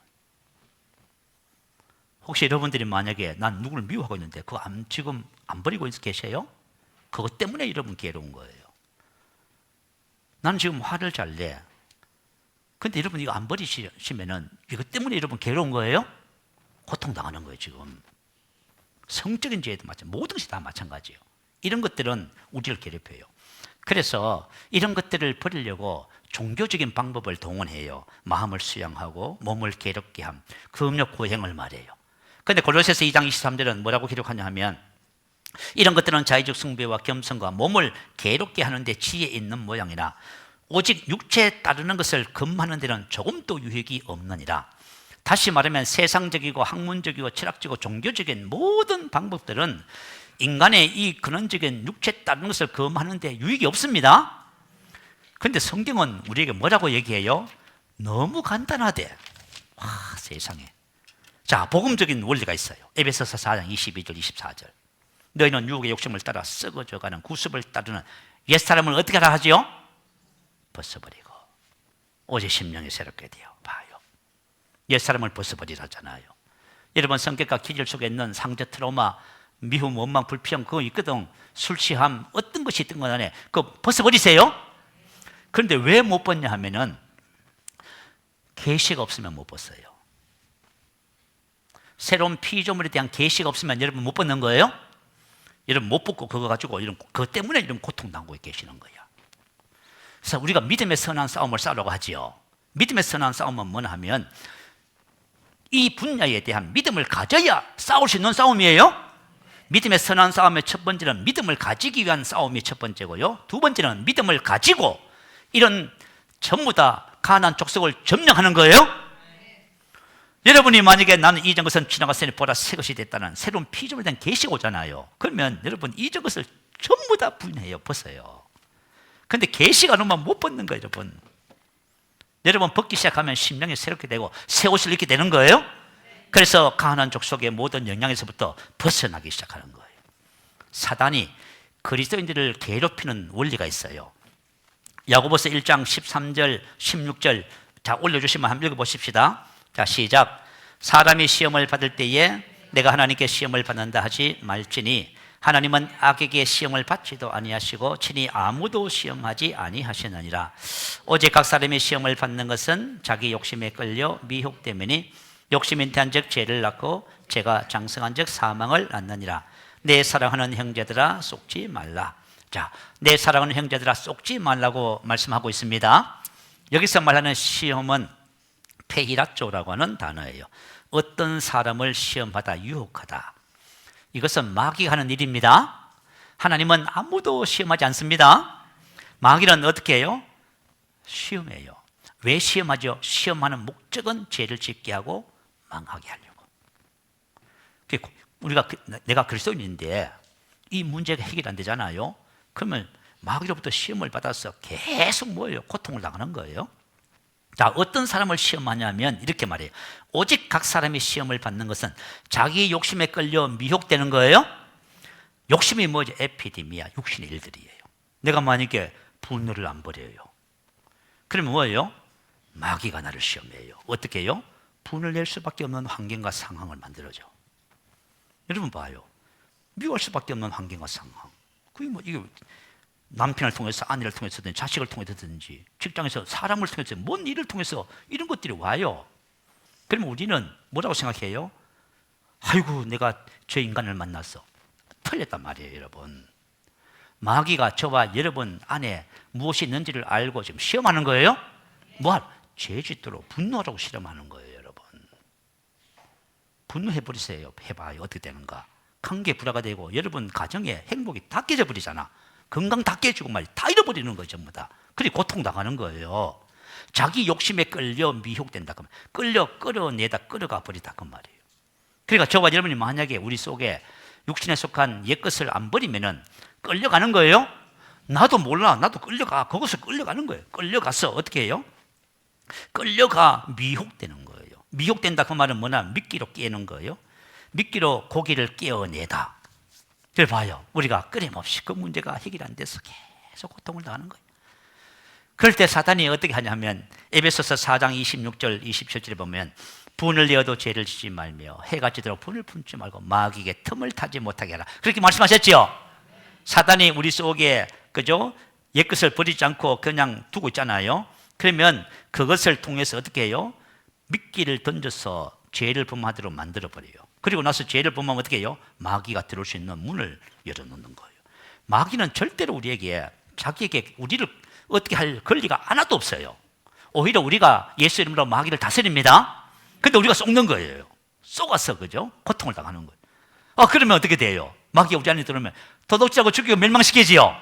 혹시 여러분들이 만약에 난 누구를 미워하고 있는데 그거 지금 안 버리고 계세요? 그것 때문에 여러분 괴로운 거예요. 나는 지금 화를 잘 내. 근데 여러분 이거 안 버리시면은 이것 때문에 여러분 괴로운 거예요? 고통당하는 거예요, 지금. 성적인 죄도 마찬가지, 모든 것이 다 마찬가지예요. 이런 것들은 우리를 괴롭혀요. 그래서 이런 것들을 버리려고 종교적인 방법을 동원해요. 마음을 수양하고 몸을 괴롭게 함, 금욕 고행을 말해요. 그런데 골로새서 2장 23절은 뭐라고 기록하냐 하면 이런 것들은 자의적 숭배와 겸손과 몸을 괴롭게 하는데 지혜 있는 모양이라 오직 육체에 따르는 것을 금하는 데는 조금도 유익이 없느니라. 다시 말하면 세상적이고 학문적이고 철학적이고 종교적인 모든 방법들은 인간의 이 근원적인 육체에 따르는 것을 금하는 데 유익이 없습니다. 그런데 성경은 우리에게 뭐라고 얘기해요? 너무 간단하대. 와, 세상에. 자, 복음적인 원리가 있어요. 에베소서 4장 22절 24절. 너희는 유혹의 욕심을 따라 썩어져가는 구습을 따르는 옛사람을 어떻게 하라 하지요? 벗어버리고 오직 심령이 새롭게 되어 봐요. 옛사람을 벗어버리라잖아요. 여러분 성격과 기질 속에 있는 상처, 트라우마, 미움, 원망, 불평 그거 있거든. 술 취함 어떤 것이 있든 간에 그거 벗어버리세요. 그런데 왜 못 벗냐 하면은 계시가 없으면 못 벗어요. 새로운 피조물에 대한 계시가 없으면 여러분 못 벗는 거예요? 여러분 못 벗고 그거 가지고 그것 때문에 이런 고통당하고 계시는 거야. 그래서 우리가 믿음의 선한 싸움을 싸우려고 하지요. 믿음의 선한 싸움은 뭐냐 하면 이 분야에 대한 믿음을 가져야 싸울 수 있는 싸움이에요. 믿음의 선한 싸움의 첫 번째는 믿음을 가지기 위한 싸움이 첫 번째고요. 두 번째는 믿음을 가지고 이런 전부 다 가나안 족속을 점령하는 거예요? 여러분이 만약에 나는 이전 것은 지나갔으니 보라 새 것이 됐다는 새로운 피조물에 대한 계시가 오잖아요. 그러면 여러분 이전 것을 전부 다 부인해요. 벗어요. 근데 계시가 안 오면 못 벗는 거예요. 여러분 벗기 시작하면 심령이 새롭게 되고 새 옷을 입게 되는 거예요. 그래서 가나안 족속의 모든 영향에서부터 벗어나기 시작하는 거예요. 사단이 그리스도인들을 괴롭히는 원리가 있어요. 야고보서 1장 13절 16절 자 올려주시면 한번 읽어보십시다. 자 시작. 사람이 시험을 받을 때에 내가 하나님께 시험을 받는다 하지 말지니 하나님은 악에게 시험을 받지도 아니하시고 친히 아무도 시험하지 아니하시느니라. 오직 각 사람이 시험을 받는 것은 자기 욕심에 끌려 미혹되매니 욕심 잉태한즉 죄를 낳고 죄가 장성한즉 사망을 낳느니라. 내 사랑하는 형제들아 속지 말라. 자, 내 사랑하는 형제들아 속지 말라고 말씀하고 있습니다. 여기서 말하는 시험은 페히라쪼라고 하는 단어예요. 어떤 사람을 시험하다 유혹하다. 이것은 마귀가 하는 일입니다. 하나님은 아무도 시험하지 않습니다. 마귀는 어떻게 해요? 시험해요. 왜 시험하죠? 시험하는 목적은 죄를 짓게 하고 망하게 하려고. 내가 그리스도인인데 이 문제가 해결이 안 되잖아요. 그러면 마귀로부터 시험을 받아서 계속 뭐예요? 고통을 당하는 거예요. 자, 어떤 사람을 시험하냐면 이렇게 말해요. 오직 각 사람이 시험을 받는 것은 자기 욕심에 끌려 미혹되는 거예요. 욕심이 뭐죠? 에피데미아, 육신의 일들이에요. 내가 만약에 분노를 안 버려요. 그러면 뭐예요? 마귀가 나를 시험해요. 어떻게 해요? 분을 낼 수밖에 없는 환경과 상황을 만들어줘. 여러분 봐요. 미워할 수밖에 없는 환경과 상황. 그게 뭐 이게 남편을 통해서 아내를 통해서든지 자식을 통해서든지 직장에서 사람을 통해서 뭔 일을 통해서 이런 것들이 와요. 그러면 우리는 뭐라고 생각해요? 아이고 내가 저 인간을 만났어. 틀렸단 말이에요, 여러분. 마귀가 저와 여러분 안에 무엇이 있는지를 알고 지금 시험하는 거예요. 뭐? 죄 짓도록 분노하라고 실험하는 거예요, 여러분. 분노해버리세요. 해봐요. 어떻게 되는가. 관계 불화가 되고 여러분 가정의 행복이 다 깨져버리잖아. 건강 다 깨지고 말이야. 다 잃어버리는 거예요, 전부 다. 그리고 고통당하는 거예요. 자기 욕심에 끌려 미혹된다. 끌어내다 끌어가 버리다 그 말이에요. 그러니까 저와 여러분이 만약에 우리 속에 육신에 속한 옛것을 안 버리면은 끌려가는 거예요. 나도 몰라. 나도 끌려가. 거기서 끌려가는 거예요. 끌려가서 어떻게 해요? 끌려가 미혹되는 거예요. 미혹된다 그 말은 뭐냐? 미끼로 깨는 거예요. 미끼로 고기를 깨어내다. 그걸 봐요. 우리가 끊임없이 그 문제가 해결 안 돼서 계속 고통을 당하는 거예요. 그럴 때 사단이 어떻게 하냐면 에베소서 4장 26절 27절에 보면 분을 내어도 죄를 지지 말며 해가 지도록 분을 품지 말고 마귀에게 틈을 타지 못하게 하라. 그렇게 말씀하셨죠? 사단이 우리 속에 그죠? 옛것을 버리지 않고 그냥 두고 있잖아요. 그러면 그것을 통해서 어떻게 해요? 미끼를 던져서 죄를 범하도록 만들어버려요. 그리고 나서 죄를 범하면 어떻게 해요? 마귀가 들어올 수 있는 문을 열어놓는 거예요. 마귀는 절대로 우리에게 자기에게 우리를 어떻게 할 권리가 하나도 없어요. 오히려 우리가 예수 이름으로 마귀를 다스립니다. 근데 우리가 속는 거예요. 속아서 그죠? 고통을 당하는 거예요. 그러면 어떻게 돼요? 마귀가 우리 안에 들어오면 도둑질하고 죽이고 멸망시키지요.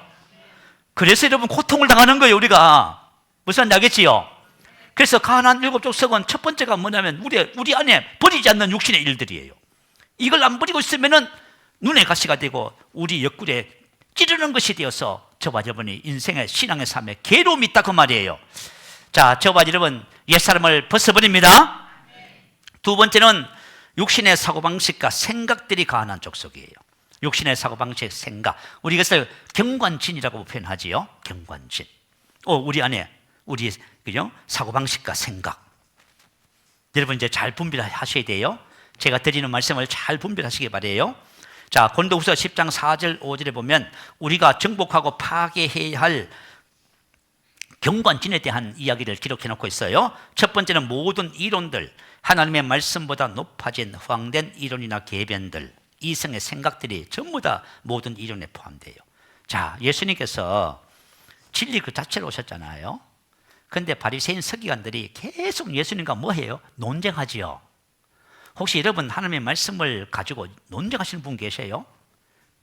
그래서 여러분 고통을 당하는 거예요. 우리가 무슨 말인지 알겠지요? 그래서 가나안 7족속은 첫 번째가 뭐냐면 우리 안에 버리지 않는 육신의 일들이에요. 이걸 안 버리고 있으면은 눈의 가시가 되고 우리 옆구리에 찌르는 것이 되어서 저와 여러분이 인생의 신앙의 삶에 괴로움이 있다 그 말이에요. 자, 저와 여러분 옛사람을 벗어버립니다. 두 번째는 육신의 사고방식과 생각들이 가나안 족속이에요. 육신의 사고방식, 생각. 우리 이것을 경관진이라고 표현하지요. 경관진. 우리 안에 우리 그죠? 사고방식과 생각. 여러분 이제 잘 분별하셔야 돼요. 제가 드리는 말씀을 잘 분별하시기 바래요. 자, 고린도후서 10장 4절 5절에 보면 우리가 정복하고 파괴해야 할 경관진에 대한 이야기를 기록해 놓고 있어요. 첫 번째는 모든 이론들, 하나님의 말씀보다 높아진 허황된 이론이나 계변들, 이성의 생각들이 전부 다 모든 이론에 포함돼요. 자, 예수님께서 진리 그 자체로 오셨잖아요. 그런데 바리새인 서기관들이 계속 예수님과 뭐 해요? 논쟁하지요. 혹시 여러분 하나님의 말씀을 가지고 논쟁하시는 분 계세요?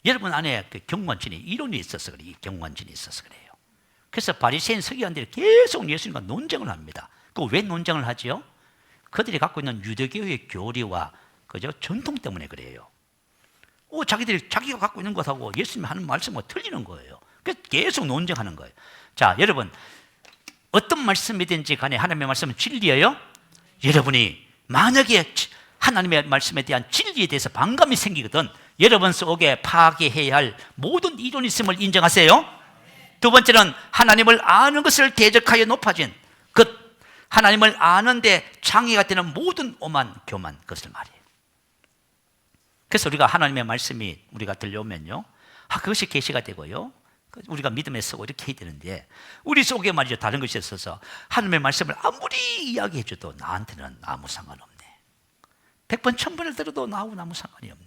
여러분 안에 그 경관진이 이론이 있어서 그래요. 경관진이 있어서 그래요. 그래서 바리새인 서기관들이 계속 예수님과 논쟁을 합니다. 그 왜 논쟁을 하지요? 그들이 갖고 있는 유대교의 교리와 그죠? 전통 때문에 그래요. 자기가 갖고 있는 것하고 예수님이 하는 말씀과 틀리는 거예요. 그래서 계속 논쟁하는 거예요. 자, 여러분, 어떤 말씀이든지 간에 하나님의 말씀은 진리예요. 여러분이 만약에 하나님의 말씀에 대한 진리에 대해서 반감이 생기거든, 여러분 속에 파괴해야 할 모든 이론이 있음을 인정하세요. 두 번째는 하나님을 아는 것을 대적하여 높아진 하나님을 아는데 장애가 되는 모든 오만 교만, 그것을 말이에요. 그래서 우리가 하나님의 말씀이 우리가 들려오면요, 그것이 계시가 되고요, 우리가 믿음에 서고 이렇게 해야 되는데, 우리 속에 말이죠, 다른 것이 있어서 하나님의 말씀을 아무리 이야기해 줘도 나한테는 아무 상관없네. 100번 1000번을 들어도 나하고는 아무 상관이 없네.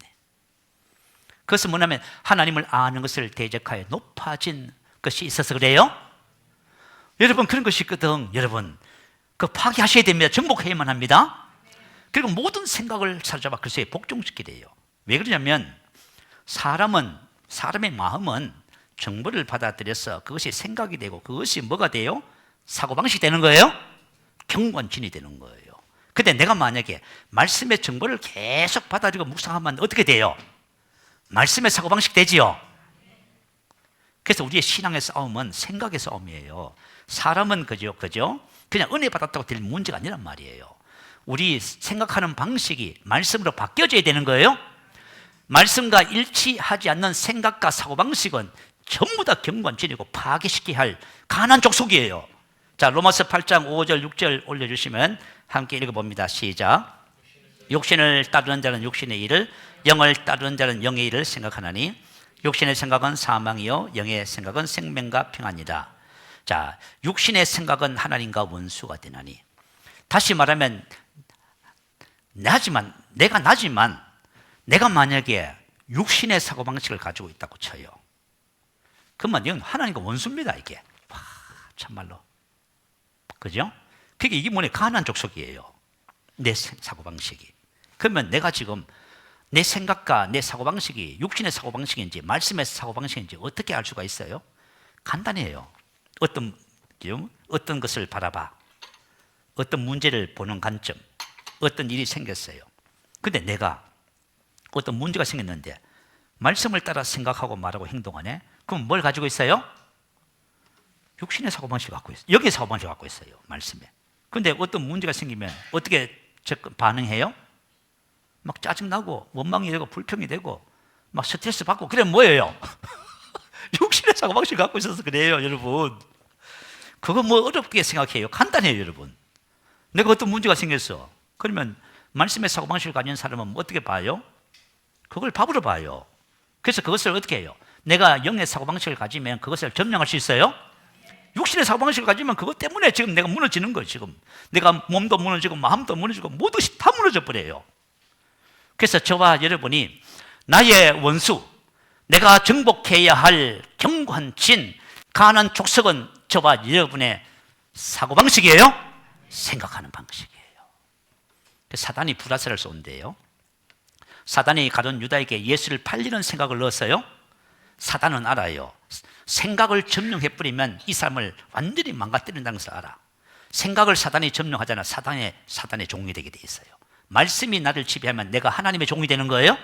그것은 뭐냐면 하나님을 아는 것을 대적하여 높아진 것이 있어서 그래요. 여러분, 그런 것이 있거든. 여러분, 파괴하셔야 됩니다. 정복해야만 합니다. 그리고 모든 생각을 사로잡아 글쎄 복종시키래요. 왜 그러냐면 사람의 마음은 정보를 받아들여서 그것이 생각이 되고 그것이 뭐가 돼요? 사고방식이 되는 거예요. 경관진이 되는 거예요. 근데 내가 만약에 말씀의 정보를 계속 받아들이고 묵상하면 어떻게 돼요? 말씀의 사고방식 되지요. 그래서 우리의 신앙의 싸움은 생각의 싸움이에요. 사람은 그죠? 그냥 은혜 받았다고 될 문제가 아니란 말이에요. 우리 생각하는 방식이 말씀으로 바뀌어져야 되는 거예요. 말씀과 일치하지 않는 생각과 사고방식은 전부 다 경관진이고 파괴시켜야 할 가난한 족속이에요. 자, 로마서 8장 5절 6절 올려주시면 함께 읽어봅니다. 시작. 육신을 따르는 자는 육신의 일을, 영을 따르는 자는 영의 일을 생각하나니 육신의 생각은 사망이요 영의 생각은 생명과 평안이다. 자, 육신의 생각은 하나님과 원수가 되나니, 다시 말하면 내가 만약에 육신의 사고방식을 가지고 있다고 쳐요. 그러면 이건 하나님과 원수입니다. 이게 참말로, 그죠? 그게 이게 뭐냐, 가난한 족속이에요. 내 사고방식이. 그러면 내가 지금 내 생각과 내 사고방식이 육신의 사고방식인지 말씀의 사고방식인지 어떻게 알 수가 있어요? 간단해요. 어떤 것을 바라봐, 어떤 문제를 보는 관점, 어떤 일이 생겼어요. 근데 내가 어떤 문제가 생겼는데 말씀을 따라 생각하고 말하고 행동하네? 그럼 뭘 가지고 있어요? 육신의 사고방식을 갖고 있어요. 여기의 사고방식을 갖고 있어요, 말씀에. 근데 어떤 문제가 생기면 어떻게 반응해요? 막 짜증나고 원망이 되고 불평이 되고 막 스트레스 받고, 그래 뭐예요? 육신의 사고방식을 갖고 있어서 그래요, 여러분. 그거 뭐 어렵게 생각해요? 간단해요, 여러분. 내가 어떤 문제가 생겼어. 그러면 말씀의 사고방식을 가진 사람은 어떻게 봐요? 그걸 밥으로 봐요. 그래서 그것을 어떻게 해요? 내가 영의 사고방식을 가지면 그것을 점령할 수 있어요? 육신의 사고방식을 가지면 그것 때문에 지금 내가 무너지는 거예요. 지금 내가 몸도 무너지고 마음도 무너지고 모든 것이 다 무너져 버려요. 그래서 저와 여러분이 나의 원수, 내가 정복해야 할 경관진, 가난한 족속은 저와 여러분의 사고방식이에요? 생각하는 방식이에요. 사단이 불화살을 쏜대요. 사단이 가룟 유다에게 예수를 팔리는 생각을 넣었어요. 사단은 알아요. 생각을 점령해버리면 이 사람을 완전히 망가뜨린다는 것을 알아. 생각을 사단이 점령하잖아. 사단의 종이 되게 돼 있어요. 말씀이 나를 지배하면 내가 하나님의 종이 되는 거예요.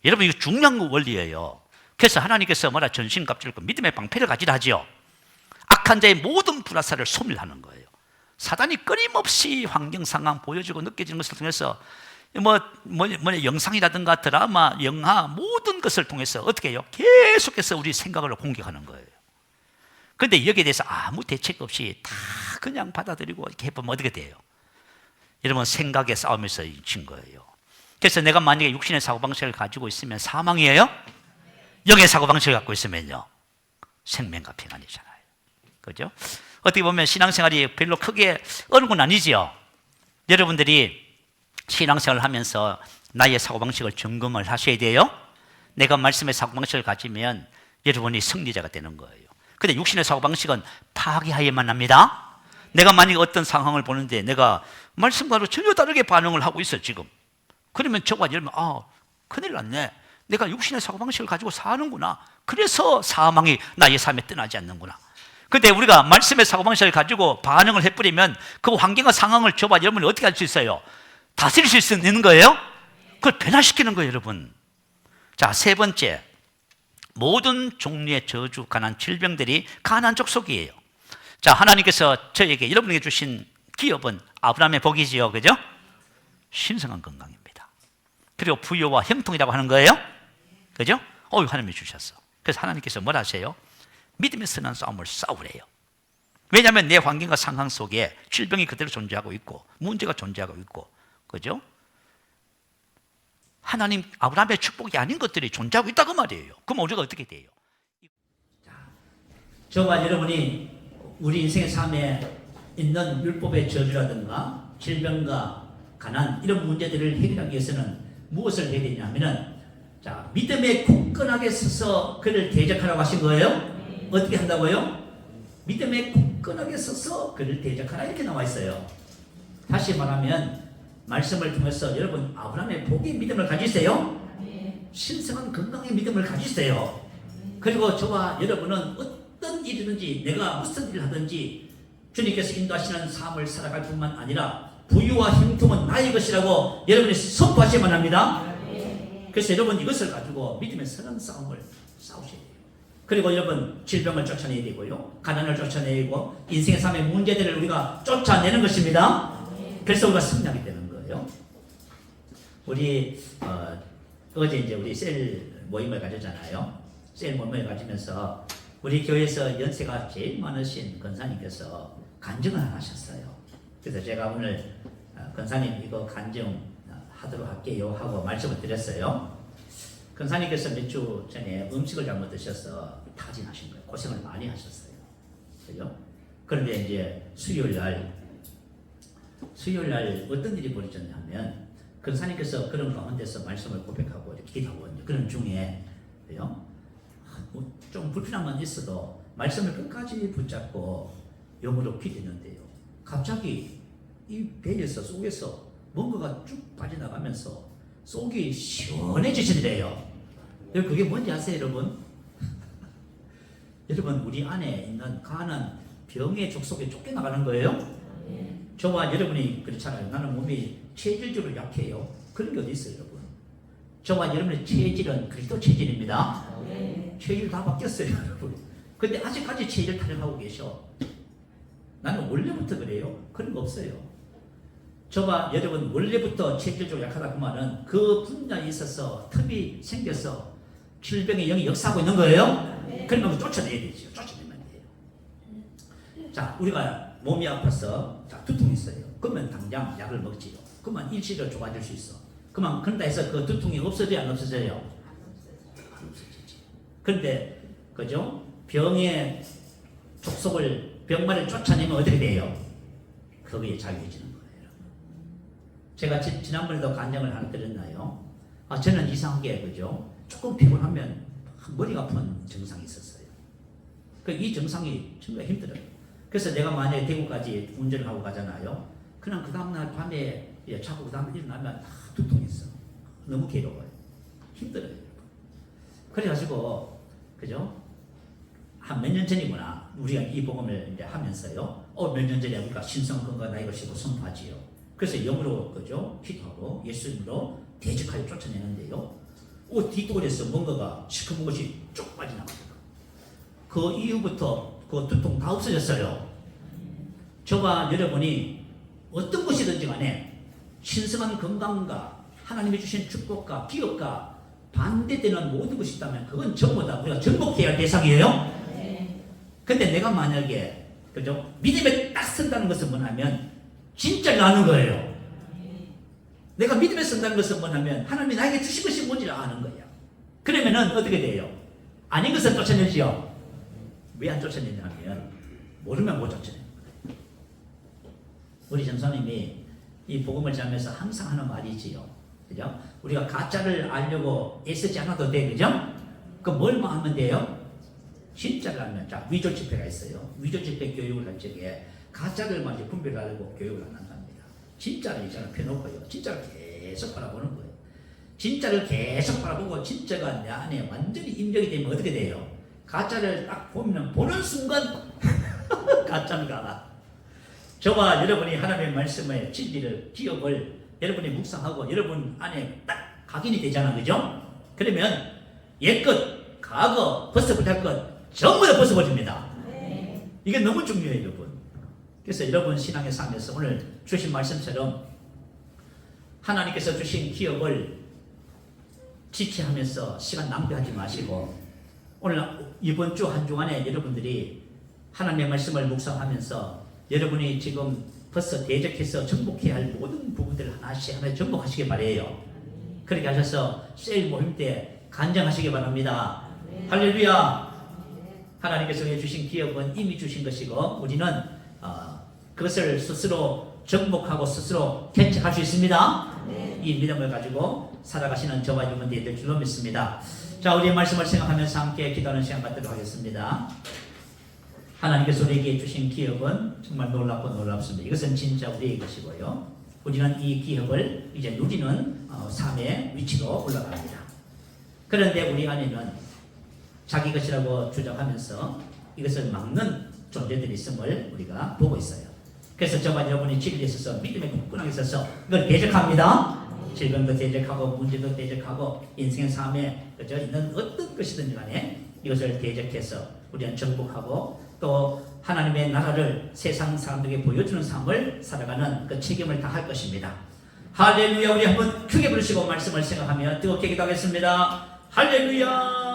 여러분, 이거 중요한 원리예요. 그래서 하나님께서 전신갑주를 믿음의 방패를 가지라 하지요. 악한 자의 모든 불화살을 소멸하는 거예요. 사단이 끊임없이 환경 상황 보여주고 느껴지는 것을 통해서 영상이라든가 드라마, 영화 모든 것을 통해서 어떻게 해요? 계속해서 우리 생각을 공격하는 거예요. 그런데 여기에 대해서 아무 대책 없이 다 그냥 받아들이고 이렇게 해보면 어떻게 돼요? 여러분, 생각의 싸움에서 진 거예요. 그래서 내가 만약에 육신의 사고방식을 가지고 있으면 사망이에요? 영의 사고방식을 갖고 있으면요, 생명과 평안이잖아요. 그죠? 어떻게 보면 신앙생활이 별로 크게 어려운 건 아니지요. 여러분들이 신앙생활을 하면서 나의 사고방식을 점검을 하셔야 돼요. 내가 말씀의 사고방식을 가지면 여러분이 승리자가 되는 거예요. 근데 육신의 사고방식은 파괴하여야만 합니다. 내가 만약에 어떤 상황을 보는데 내가 말씀과는 전혀 다르게 반응을 하고 있어 지금. 그러면 저가 여러분, 큰일 났네. 내가 육신의 사고방식을 가지고 사는구나. 그래서 사망이 나의 삶에 떠나지 않는구나. 근데 우리가 말씀의 사고방식을 가지고 반응을 해버리면 그 환경과 상황을 저와 여러분이 어떻게 할 수 있어요? 다스릴 수 있는 거예요? 그걸 변화시키는 거예요, 여러분. 자, 세 번째. 모든 종류의 저주, 가난, 질병들이 가나안 족속이에요. 자, 하나님께서 저에게, 여러분에게 주신 기업은 아브라함의 복이지요. 그죠? 신성한 건강입니다. 그리고 부유와 형통이라고 하는 거예요. 그죠? 하나님이 주셨어. 그래서 하나님께서 뭘 하세요? 믿음에 쓰는 싸움을 싸우래요. 왜냐하면 내 환경과 상황 속에 질병이 그대로 존재하고 있고 문제가 존재하고 있고, 그죠? 하나님 아브라함의 축복이 아닌 것들이 존재하고 있다고 말이에요. 그럼 우리가 어떻게 돼요? 저와 여러분이 우리 인생의 삶에 있는 율법의 저주라든가 질병과 가난, 이런 문제들을 해결하기 위해서는 무엇을 해야 되냐면은, 자, 믿음에 굳건하게 서서 그를 대적하라고 하신 거예요. 어떻게 한다고요? 믿음에 굳건하게 서서 그를 대적하라, 이렇게 나와 있어요. 다시 말하면 말씀을 통해서 여러분 아브라함의 복의 믿음을 가지세요. 신성한 건강의 믿음을 가지세요. 그리고 저와 여러분은 어떤 일이든지, 내가 무슨 일을 하든지 주님께서 인도하시는 삶을 살아갈 뿐만 아니라 부유와 형통은 나의 것이라고 여러분이 선포하셔야만 합니다. 그래서 여러분 이것을 가지고 믿음의 선한 싸움을 싸우셔야 돼요. 그리고 여러분 질병을 쫓아내야 되고요, 가난을 쫓아내고 인생의 삶의 문제들을 우리가 쫓아내는 것입니다. 그래서 우리가 승리하게 되는 거예요. 우리 어제 이제 우리 셀 모임을 가졌잖아요. 셀 모임을 가지면서 우리 교회에서 연세가 제일 많으신 권사님께서 간증을 하셨어요. 그래서 제가 오늘 권사님 이거 간증 하도록 할게요 하고 말씀을 드렸어요. 권사님께서 몇 주 전에 음식을 잘못 드셔서 타진하신 거예요. 고생을 많이 하셨어요. 그죠? 그런데 이제 수요일 날 어떤 일이 벌어졌냐면, 권사님께서 그런 가운데서 말씀을 고백하고 기도하고 그런 중에 좀 불편함만 있어도 말씀을 끝까지 붙잡고 영으로 기도했는데요, 갑자기 이 배에서 속에서 뭔가가 쭉 빠져나가면서 속이 시원해지시더래요. 그게 뭔지 아세요, 여러분? 여러분, 우리 안에 있는 가난 병의 족속에 쫓겨나가는 거예요. 저와 여러분이 그렇잖아요. 나는 몸이 체질적으로 약해요. 그런 게 어디 있어요, 여러분? 저와 여러분의 체질은 그리스도 체질입니다. 체질 다 바뀌었어요, 여러분. 근데 아직까지 체질 타령하고 계셔. 나는 원래부터 그래요. 그런 거 없어요. 저와 여러분 원래부터 체질적으로 약하다 그 말은 그 분야에 있어서 틈이 생겨서 질병의 영이 역사하고 있는 거예요. 그러면 쫓아내야 되죠. 쫓아내면 돼요. 자, 우리가 몸이 아파서 두통이 있어요. 그러면 당장 약을 먹지요. 그러면 일시적으로 좋아질 수 있어. 그런다 해서 그 두통이 없어져야 안 없어져요? 안 없어지지. 그런데 그죠? 병의 족속을, 병만을 쫓아내면 어떻게 돼요? 거기에 자유해지는 거예요. 제가 지난번에도 간증을 하나 드렸나요? 저는 이상하게 그죠? 조금 피곤하면 머리가 아픈 증상이 있었어요. 이 증상이 정말 힘들어요. 그래서 내가 만약에 대구까지 운전을 하고 가잖아요. 그냥 그 다음날 밤에 자고 그 다음에 일어나면 두통이 있어. 너무 괴로워요. 힘들어요. 그래가지고 그죠? 한 몇 년 전이구나. 우리가 이 복음을 이제 하면서요. 몇 년 전에 우리가 신성건강 나이 것이고 선포하지요. 그래서 영으로 그죠? 기도하고 예수님으로 대적하여 쫓아내는데요. 뒷도리에서 뭔가가 시커먼 것이 쭉 빠져나갑니다. 그 이후부터 그 두통 다 없어졌어요. 저와 여러분이 어떤 것이든지 간에 신성한 건강과 하나님이 주신 축복과 기업과 반대되는 모든 것이 있다면 그건 전부 다 우리가 정복해야 할 대상이에요. 근데 내가 만약에 그죠? 믿음에 딱 선다는 것은 뭐냐면 진짜를 아는 거예요. 내가 믿음에 선다는 것은 뭐냐면 하나님이 나에게 주신 것이 뭔지를 아는 거야. 그러면은 어떻게 돼요? 아닌 것은 쫓아내지요. 왜 안 쫓아내냐면 모르면 못 쫓아내는 거예요. 우리 전사님이 이 복음을 전하면서 항상 하는 말이지요. 그죠? 우리가 가짜를 알려고 애쓰지 않아도 돼. 그죠? 그럼 뭘만 하면 돼요? 진짜를 알면. 자, 위조 집회가 있어요. 위조 집회 교육을 할 적에 가짜를 이제 분별하려고 교육을 안 한답니다. 진짜를 이제는 펴놓고요. 진짜를 계속 바라보는 거예요. 진짜를 계속 바라보고 진짜가 내 안에 완전히 입력이 되면 어떻게 돼요? 가짜를 딱 보면 보는 순간 가짜인가? 저와 여러분이 하나님의 말씀의 진리를, 기억을 여러분이 묵상하고 여러분 안에 딱 각인이 되잖아, 그죠? 그러면 옛것, 과거, 벌써 못할 것 전부 다 벗어버립니다. 이게 너무 중요해요, 여러분. 그래서 여러분 신앙의 삶에서 오늘 주신 말씀처럼 하나님께서 주신 기억을 지키하면서 시간 낭비하지 마시고, 오늘 이번 주 한 주간에 여러분들이 하나님의 말씀을 묵상하면서 여러분이 지금 벌써 대적해서 정복해야 할 모든 부분들을 하나씩 정복하시기 바래요. 그렇게 하셔서 세일 모임 때 간증하시기 바랍니다. 할렐루야. 하나님께서 주신 기업은 이미 주신 것이고 우리는 그것을 스스로 정복하고 스스로 개척할 수 있습니다. 이 믿음을 가지고 살아가시는 저와 여러분들이 될 줄로 믿습니다. 자, 우리의 말씀을 생각하면서 함께 기도하는 시간 갖도록 하겠습니다. 하나님께서 우리에게 주신 기업은 정말 놀랍고 놀랍습니다. 이것은 진짜 우리의 것이고요. 우리는 이 기업을 이제 누리는 삶의 위치로 올라갑니다. 그런데 우리 안에는 자기 것이라고 주장하면서 이것을 막는 존재들이 있음을 우리가 보고 있어요. 그래서 저와 여러분이 진리에 있어서 믿음에 굳건하게 있어서 이걸 대적합니다. 질병도 대적하고 문제도 대적하고 인생의 삶에 그저 있는 어떤 것이든지 간에 이것을 대적해서 우리는 정복하고 또 하나님의 나라를 세상 사람들에게 보여주는 삶을 살아가는 그 책임을 다할 것입니다. 할렐루야. 우리 한번 크게 부르시고 말씀을 생각하며 뜨겁게 기도하겠습니다. 할렐루야.